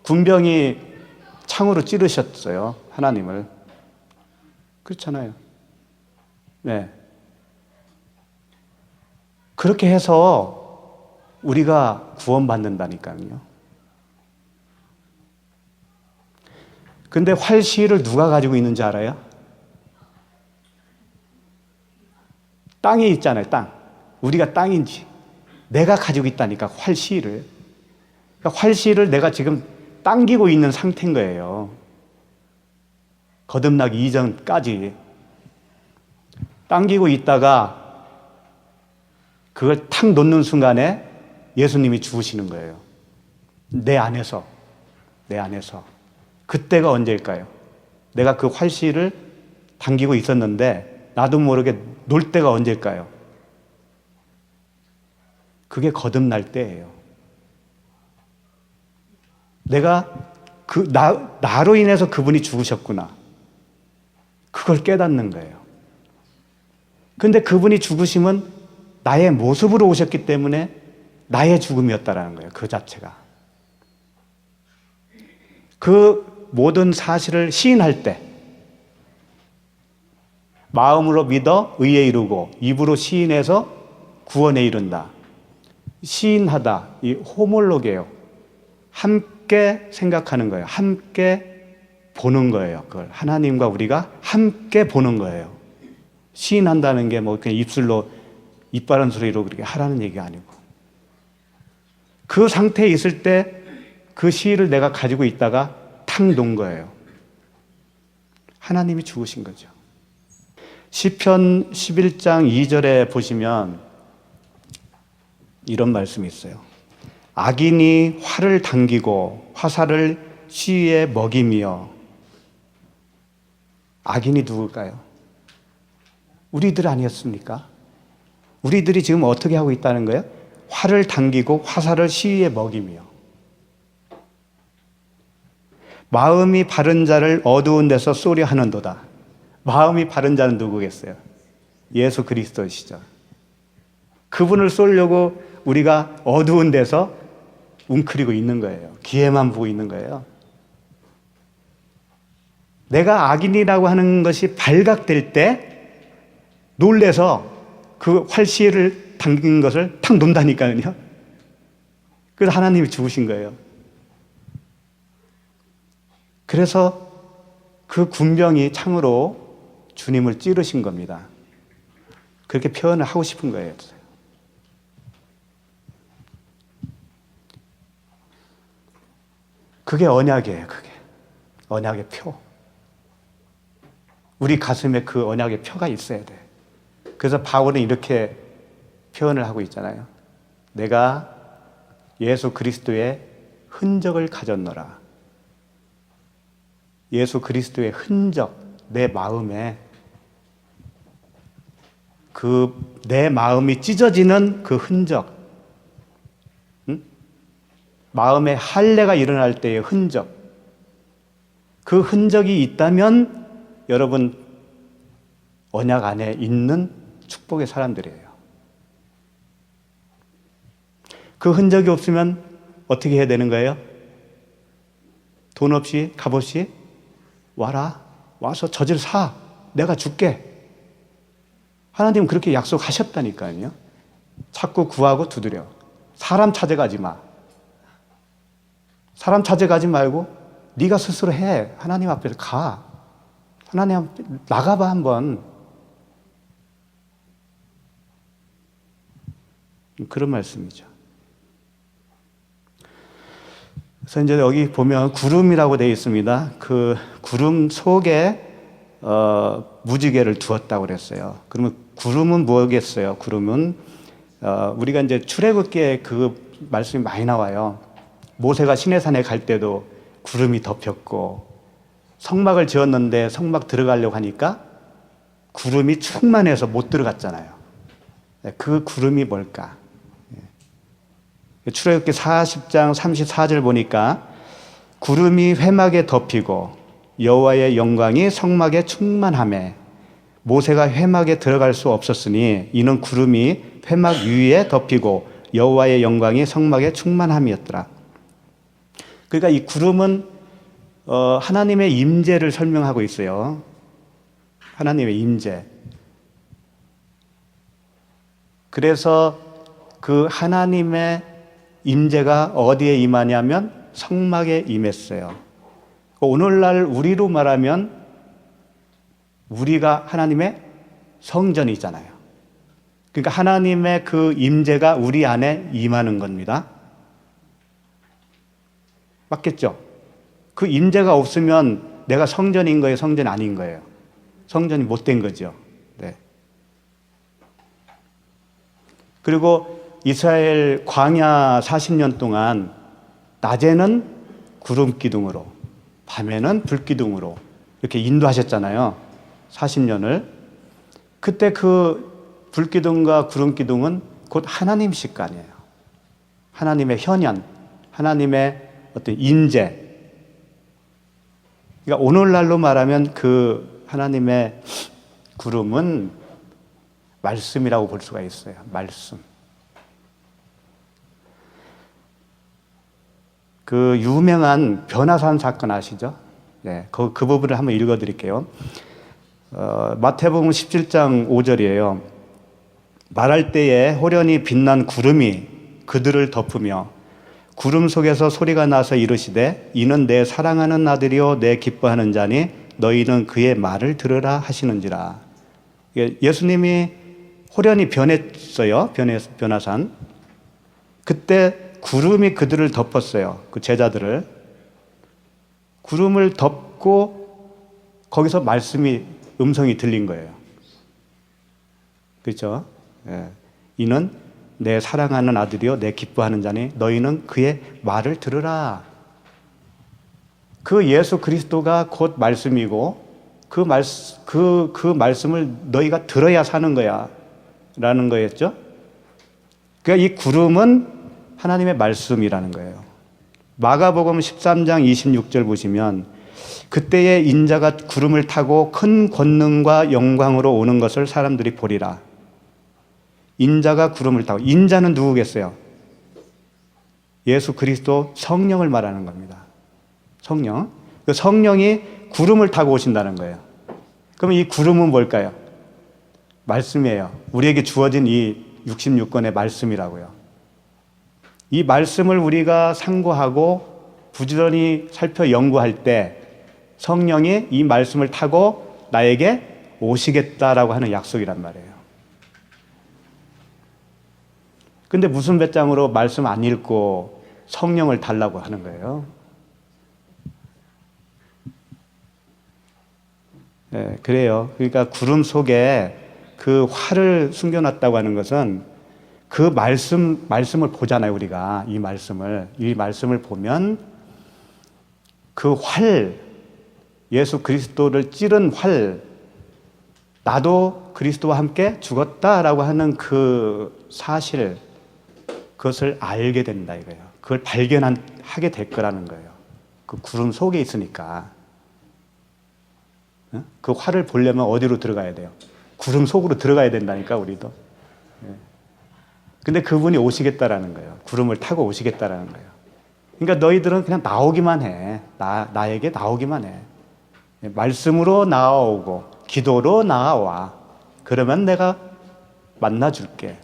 A: 군병이 창으로 찌르셨어요. 하나님을. 그렇잖아요. 네. 그렇게 해서 우리가 구원받는다니까요. 근데 활시를 누가 가지고 있는지 알아요? 땅에 있잖아요. 땅. 우리가 땅인지. 내가 가지고 있다니까, 활시를. 그러니까 활시를 내가 지금 당기고 있는 상태인 거예요. 거듭나기 이전까지. 당기고 있다가 그걸 탁 놓는 순간에 예수님이 죽으시는 거예요. 내 안에서. 그때가 언제일까요? 내가 그 활시를 당기고 있었는데 나도 모르게 놀 때가 언제일까요? 그게 거듭날 때예요. 내가 나로 인해서 그분이 죽으셨구나. 그걸 깨닫는 거예요. 근데 그분이 죽으심은 나의 모습으로 오셨기 때문에 나의 죽음이었다라는 거예요. 그 자체가. 그 모든 사실을 시인할 때 마음으로 믿어 의에 이르고 입으로 시인해서 구원에 이른다. 시인하다. 이 호몰로게요. 함께 생각하는 거예요. 함께 보는 거예요. 그걸 하나님과 우리가 함께 보는 거예요. 시인한다는 게 뭐 그냥 입술로 입 바른 소리로 그렇게 하라는 얘기가 아니고, 그 상태에 있을 때 그 시를 내가 가지고 있다가 탁 놓은 거예요. 하나님이 죽으신 거죠. 시편 11장 2절에 보시면 이런 말씀이 있어요. 악인이 활을 당기고 화살을 시에 먹이며. 악인이 누굴까요? 우리들 아니었습니까? 우리들이 지금 어떻게 하고 있다는 거예요? 활을 당기고 화살을 시에 먹이며. 마음이 바른 자를 어두운 데서 쏘려 하는도다. 마음이 바른 자는 누구겠어요? 예수 그리스도시죠. 그분을 쏘려고 우리가 어두운 데서 웅크리고 있는 거예요. 기회만 보고 있는 거예요. 내가 악인이라고 하는 것이 발각될 때 놀래서 그 활시를 당긴 것을 탁 놓는다니까요. 그래서 하나님이 죽으신 거예요. 그래서 그 군병이 창으로 주님을 찌르신 겁니다. 그렇게 표현을 하고 싶은 거예요. 그게 언약이에요. 그게 언약의 표. 우리 가슴에 그 언약의 표가 있어야 돼. 그래서 바울은 이렇게 표현을 하고 있잖아요. 내가 예수 그리스도의 흔적을 가졌노라. 예수 그리스도의 흔적, 내 마음에 그 내 마음이 찢어지는 그 흔적, 마음의 할례가 일어날 때의 흔적, 그 흔적이 있다면 여러분 언약 안에 있는 축복의 사람들이에요. 그 흔적이 없으면 어떻게 해야 되는 거예요? 돈 없이, 값 없이 와라. 와서 젖을 사. 내가 줄게. 하나님은 그렇게 약속하셨다니까요. 자꾸 구하고 두드려. 사람 찾아가지 마. 사람 찾아가지 말고 네가 스스로 해. 하나님 앞에서 가. 하나님 앞에 나가봐 한번. 그런 말씀이죠. 그래서 이제 여기 보면 구름이라고 되어 있습니다. 그 구름 속에 무지개를 두었다고 그랬어요. 그러면 구름은 뭐겠어요? 구름은 우리가 이제 출애굽기에 그 말씀이 많이 나와요. 모세가 시내산에 갈 때도 구름이 덮였고, 성막을 지었는데 성막 들어가려고 하니까 구름이 충만해서 못 들어갔잖아요. 그 구름이 뭘까? 출애굽기 40장 34절 보니까 구름이 회막에 덮이고 여호와의 영광이 성막에 충만하매 모세가 회막에 들어갈 수 없었으니 이는 구름이 회막 위에 덮이고 여호와의 영광이 성막에 충만함이었더라. 그러니까 이 구름은 하나님의 임재를 설명하고 있어요. 하나님의 임재. 그래서 그 하나님의 임재가 어디에 임하냐면 성막에 임했어요. 오늘날 우리로 말하면 우리가 하나님의 성전이잖아요. 그러니까 하나님의 그 임재가 우리 안에 임하는 겁니다. 맞겠죠? 그 임재가 없으면 내가 성전인 거예요, 성전 아닌 거예요? 성전이 못된 거죠. 네. 그리고 이스라엘 광야 40년 동안 낮에는 구름 기둥으로, 밤에는 불 기둥으로 이렇게 인도하셨잖아요. 40년을. 그때 그 불 기둥과 구름 기둥은 곧 하나님 식간이에요. 하나님의 현현, 하나님의 어떤 임재. 그러니까 오늘날로 말하면 그 하나님의 구름은 말씀이라고 볼 수가 있어요. 말씀. 그 유명한 변화산 사건 아시죠? 네, 그 부분을 한번 읽어드릴게요. 마태복음 17장 5절이에요. 말할 때에 호련히 빛난 구름이 그들을 덮으며 구름 속에서 소리가 나서 이르시되 이는 내 사랑하는 아들이요 내 기뻐하는 자니 너희는 그의 말을 들으라 하시는지라. 예수님이 호련히 변했어요. 변화산. 그때 구름이 그들을 덮었어요. 그 제자들을. 구름을 덮고 거기서 음성이 들린 거예요. 그렇죠? 예. 이는 내 사랑하는 아들이요 내 기뻐하는 자니 너희는 그의 말을 들으라. 그 예수 그리스도가 곧 말씀이고 그 말씀을 너희가 들어야 사는 거야 라는 거였죠. 그러니까 이 구름은 하나님의 말씀이라는 거예요. 마가복음 13장 26절 보시면 그때에 인자가 구름을 타고 큰 권능과 영광으로 오는 것을 사람들이 보리라. 인자가 구름을 타고, 인자는 누구겠어요? 예수 그리스도 성령을 말하는 겁니다. 성령. 그 성령이 구름을 타고 오신다는 거예요. 그럼 이 구름은 뭘까요? 말씀이에요. 우리에게 주어진 이 66권의 말씀이라고요. 이 말씀을 우리가 상고하고 부지런히 살펴 연구할 때 성령이 이 말씀을 타고 나에게 오시겠다라고 하는 약속이란 말이에요. 근데 무슨 배짱으로 말씀 안 읽고 성령을 달라고 하는 거예요? 네, 그래요. 그러니까 구름 속에 그 활을 숨겨놨다고 하는 것은 그 말씀을 보잖아요, 우리가. 이 말씀을 보면 그 활, 예수 그리스도를 찌른 활, 나도 그리스도와 함께 죽었다라고 하는 그 사실, 그것을 알게 된다 이거예요. 그걸 발견하게 될 거라는 거예요. 그 구름 속에 있으니까. 그 화를 보려면 어디로 들어가야 돼요? 구름 속으로 들어가야 된다니까, 우리도. 근데 그분이 오시겠다라는 거예요. 구름을 타고 오시겠다라는 거예요. 그러니까 너희들은 그냥 나오기만 해. 나에게 나오기만 해. 말씀으로 나아오고 기도로 나아와. 그러면 내가 만나줄게.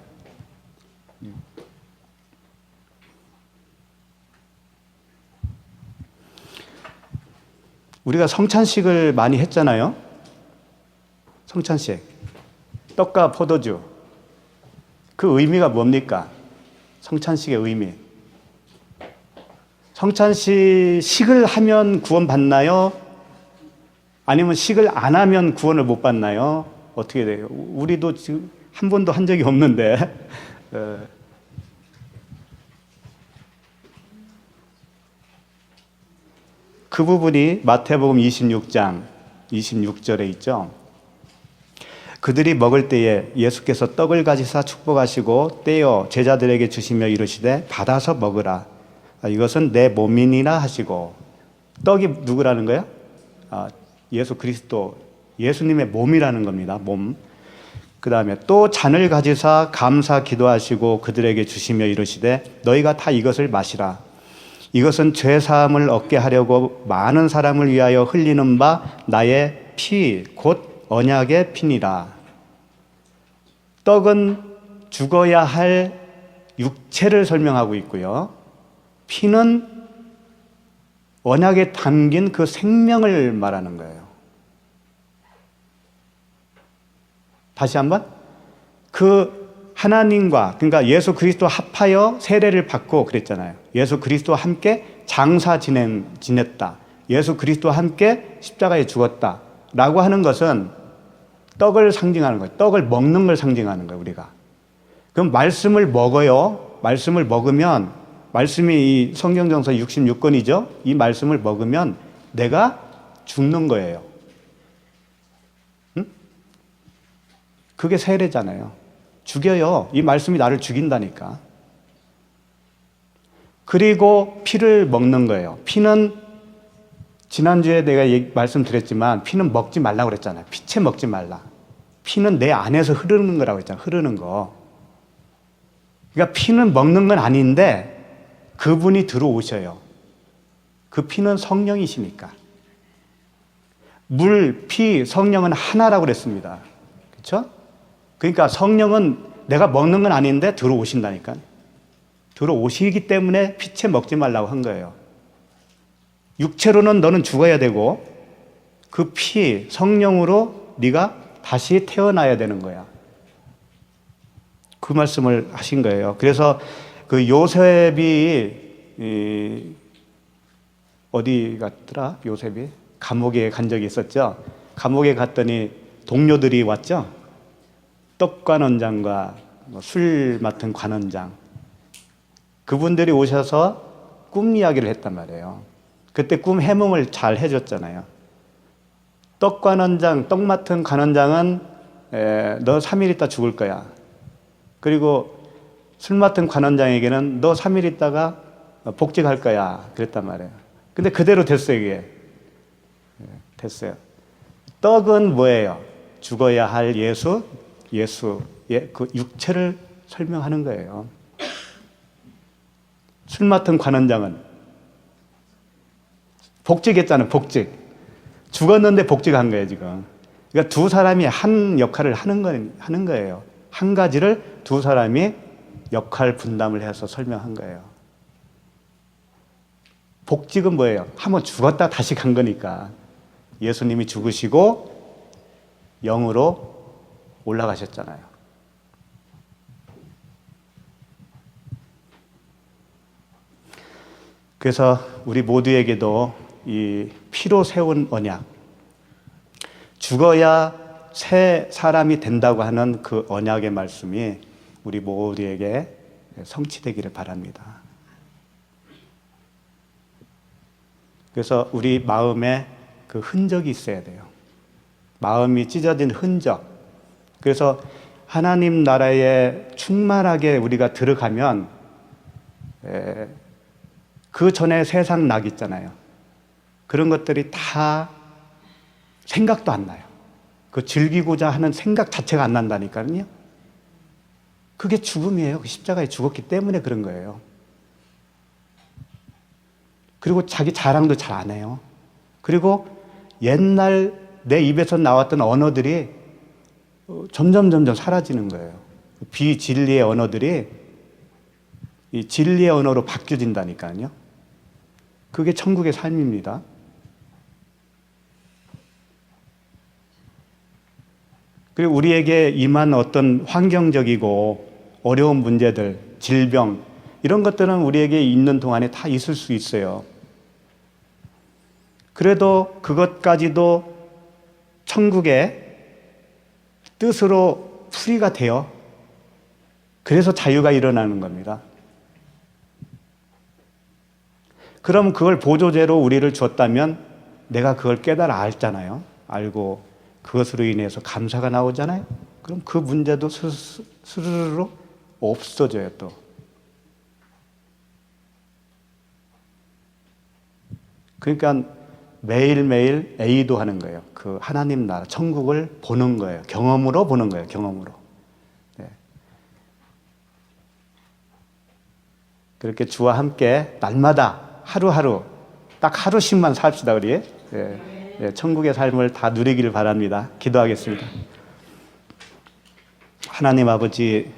A: 우리가 성찬식을 많이 했잖아요. 성찬식. 떡과 포도주. 그 의미가 뭡니까? 성찬식의 의미. 성찬식을 하면 구원 받나요? 아니면 식을 안 하면 구원을 못 받나요? 어떻게 돼요? 우리도 지금 한 번도 한 적이 없는데. 그 부분이 마태복음 26장 26절에 있죠. 그들이 먹을 때에 예수께서 떡을 가지사 축복하시고 떼어 제자들에게 주시며 이르시되 받아서 먹으라. 이것은 내 몸이니라 하시고. 떡이 누구라는 거예요? 예수 그리스도, 예수님의 몸이라는 겁니다. 몸. 그 다음에 또 잔을 가지사 감사 기도하시고 그들에게 주시며 이르시되 너희가 다 이것을 마시라. 이것은 죄사함을 얻게 하려고 많은 사람을 위하여 흘리는 바 나의 피, 곧 언약의 피니라. 떡은 죽어야 할 육체를 설명하고 있고요. 피는 언약에 담긴 그 생명을 말하는 거예요. 다시 한번. 그 하나님과, 그러니까 예수 그리스도와 합하여 세례를 받고 그랬잖아요. 예수 그리스도와 함께 장사 지냈다. 예수 그리스도와 함께 십자가에 죽었다. 라고 하는 것은 떡을 상징하는 거예요. 떡을 먹는 걸 상징하는 거예요, 우리가. 그럼 말씀을 먹어요. 말씀을 먹으면, 말씀이 이 성경정서 66권이죠. 이 말씀을 먹으면 내가 죽는 거예요. 응? 그게 세례잖아요. 죽여요. 이 말씀이 나를 죽인다니까. 그리고 피를 먹는 거예요. 피는 지난주에 내가 말씀드렸지만 피는 먹지 말라고 그랬잖아요. 피채 먹지 말라. 피는 내 안에서 흐르는 거라고 했잖아요. 흐르는 거. 그러니까 피는 먹는 건 아닌데 그분이 들어오셔요. 그 피는 성령이시니까. 물, 피, 성령은 하나라고 그랬습니다. 그렇죠? 그러니까 성령은 내가 먹는 건 아닌데 들어오신다니까. 들어오시기 때문에 피채 먹지 말라고 한 거예요. 육체로는 너는 죽어야 되고 그 피, 성령으로 네가 다시 태어나야 되는 거야. 그 말씀을 하신 거예요. 그래서 그 요셉이 어디 갔더라? 요셉이 감옥에 간 적이 있었죠. 감옥에 갔더니 동료들이 왔죠. 떡관원장과 술 맡은 관원장, 그분들이 오셔서 꿈 이야기를 했단 말이에요. 그때 꿈 해몽을 잘 해줬잖아요. 떡관원장, 떡 맡은 관원장은 너 3일 있다 죽을 거야. 그리고 술 맡은 관원장에게는 너 3일 있다가 복직할 거야. 그랬단 말이에요. 근데 그대로 됐어요, 이게. 됐어요. 떡은 뭐예요? 죽어야 할 예수의 그 육체를 설명하는 거예요. 술 맡은 관원장은 복직했잖아요, 복직. 죽었는데 복직한 거예요, 지금. 그러니까 두 사람이 한 역할을 하는 거예요. 한 가지를 두 사람이 역할 분담을 해서 설명한 거예요. 복직은 뭐예요? 한번 죽었다 다시 간 거니까. 예수님이 죽으시고 영으로 올라가셨잖아요. 그래서 우리 모두에게도 이 피로 세운 언약, 죽어야 새 사람이 된다고 하는 그 언약의 말씀이 우리 모두에게 성취되기를 바랍니다. 그래서 우리 마음에 그 흔적이 있어야 돼요. 마음이 찢어진 흔적, 그래서 하나님 나라에 충만하게 우리가 들어가면 그 전에 세상 낙 있잖아요. 그런 것들이 다 생각도 안 나요. 그 즐기고자 하는 생각 자체가 안 난다니까요. 그게 죽음이에요. 그 십자가에 죽었기 때문에 그런 거예요. 그리고 자기 자랑도 잘 안 해요. 그리고 옛날 내 입에서 나왔던 언어들이 점점 사라지는 거예요. 비진리의 언어들이 이 진리의 언어로 바뀌어진다니까요. 그게 천국의 삶입니다. 그리고 우리에게 임한 어떤 환경적이고 어려운 문제들, 질병 이런 것들은 우리에게 있는 동안에 다 있을 수 있어요. 그래도 그것까지도 천국의 뜻으로 풀이가 돼요. 그래서 자유가 일어나는 겁니다. 그럼 그걸 보조제로 우리를 줬다면 내가 그걸 깨달아 알잖아요. 알고 그것으로 인해서 감사가 나오잖아요. 그럼 그 문제도 스스로 없어져요 또. 그러니까 매일매일 애도하는 거예요. 그 하나님 나라, 천국을 보는 거예요. 경험으로 보는 거예요. 경험으로. 네. 그렇게 주와 함께 날마다 하루하루 딱 하루씩만 삽시다 우리. 네. 네. 천국의 삶을 다 누리기를 바랍니다. 기도하겠습니다. 하나님 아버지,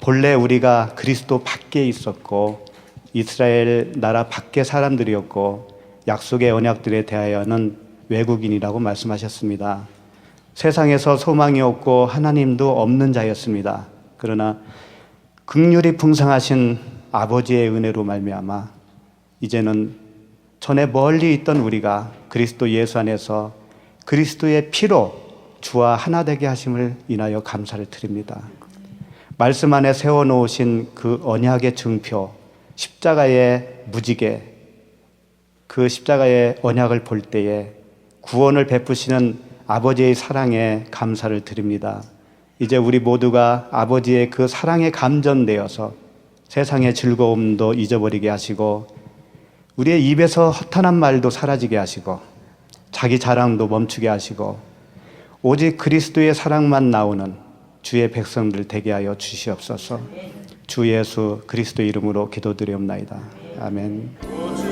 A: 본래 우리가 그리스도 밖에 있었고 이스라엘 나라 밖의 사람들이었고 약속의 언약들에 대하여는 외국인이라고 말씀하셨습니다. 세상에서 소망이 없고 하나님도 없는 자였습니다. 그러나 긍휼이 풍성하신 아버지의 은혜로 말미암아 이제는 전에 멀리 있던 우리가 그리스도 예수 안에서 그리스도의 피로 주와 하나 되게 하심을 인하여 감사를 드립니다. 말씀 안에 세워놓으신 그 언약의 증표, 십자가의 무지개, 그 십자가의 언약을 볼 때에 구원을 베푸시는 아버지의 사랑에 감사를 드립니다. 이제 우리 모두가 아버지의 그 사랑에 감전되어서 세상의 즐거움도 잊어버리게 하시고 우리의 입에서 허탄한 말도 사라지게 하시고 자기 자랑도 멈추게 하시고 오직 그리스도의 사랑만 나오는 주의 백성들 되게 하여 주시옵소서. 주 예수 그리스도 이름으로 기도드리옵나이다. 아멘.